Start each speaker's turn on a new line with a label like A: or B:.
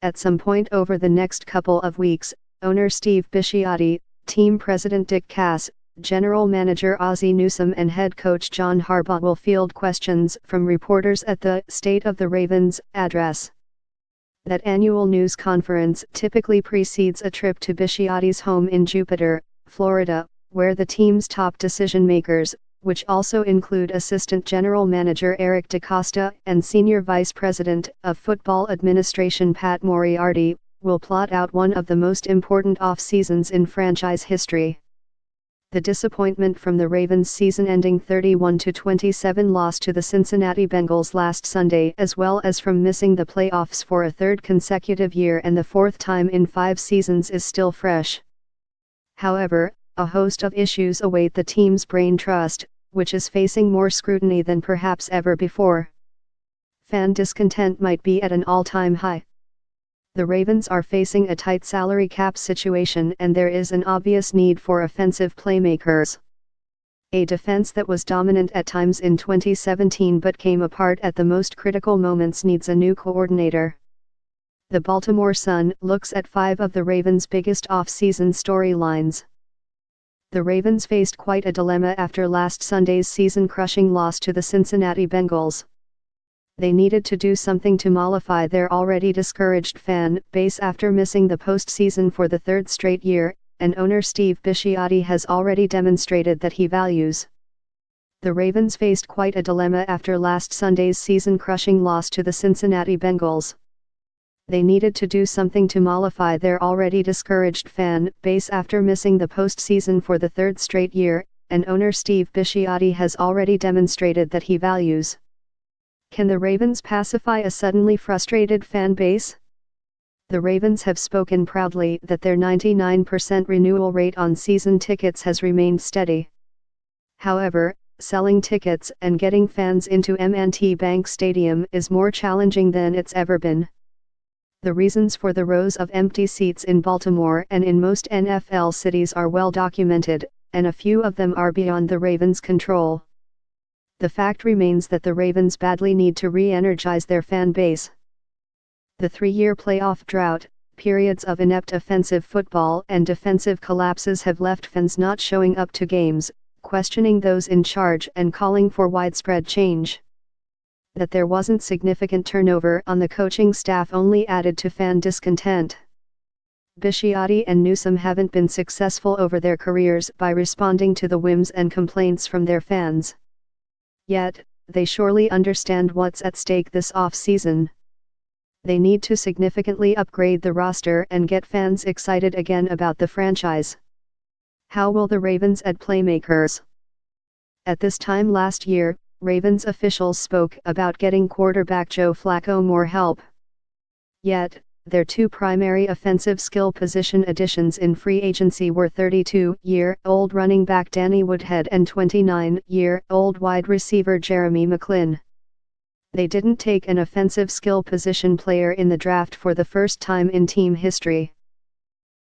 A: At some point over the next couple of weeks, owner Steve Bisciotti, team president Dick Cass, general manager Ozzie Newsome and head coach John Harbaugh will field questions from reporters at the State of the Ravens address. That annual news conference typically precedes a trip to Bisciotti's home in Jupiter, Florida, where the team's top decision-makers, which also include Assistant General Manager Eric DeCosta and Senior Vice President of Football Administration Pat Moriarty, will plot out one of the most important off-seasons in franchise history. The disappointment from the Ravens' season-ending 31-27 loss to the Cincinnati Bengals last Sunday, as well as from missing the playoffs for a third consecutive year and the fourth time in 5 seasons, is still fresh. However, a host of issues await the team's brain trust, which is facing more scrutiny than perhaps ever before. Fan discontent might be at an all-time high. The Ravens are facing a tight salary cap situation and there is an obvious need for offensive playmakers. A defense that was dominant at times in 2017 but came apart at the most critical moments needs a new coordinator. The Baltimore Sun looks at 5 of the Ravens' biggest off-season storylines. The Ravens faced quite a dilemma after last Sunday's season-crushing loss to the Cincinnati Bengals. They needed to do something to mollify their already discouraged fan base after missing the postseason for the 3rd straight year, and owner Steve Bisciotti has already demonstrated that he values. The Ravens faced quite a dilemma after last Sunday's season-crushing loss to the Cincinnati Bengals. They needed to do something to mollify their already discouraged fan base after missing the postseason for the 3rd straight year, and owner Steve Bisciotti has already demonstrated that he values. Can the Ravens pacify a suddenly frustrated fan base? The Ravens have spoken proudly that their 99% renewal rate on season tickets has remained steady. However, selling tickets and getting fans into M&T Bank Stadium is more challenging than it's ever been. The reasons for the rows of empty seats in Baltimore and in most NFL cities are well documented, and a few of them are beyond the Ravens' control. The fact remains that the Ravens badly need to re-energize their fan base. The 3-year playoff drought, periods of inept offensive football and defensive collapses have left fans not showing up to games, questioning those in charge and calling for widespread change. That there wasn't significant turnover on the coaching staff only added to fan discontent. Bisciotti and Newsome haven't been successful over their careers by responding to the whims and complaints from their fans. Yet, they surely understand what's at stake this off-season. They need to significantly upgrade the roster and get fans excited again about the franchise. How will the Ravens add playmakers? At this time last year, Ravens officials spoke about getting quarterback Joe Flacco more help. Yet, their 2 primary offensive skill position additions in free agency were 32-year-old running back Danny Woodhead and 29-year-old wide receiver Jeremy McLin. They didn't take an offensive skill position player in the draft for the first time in team history.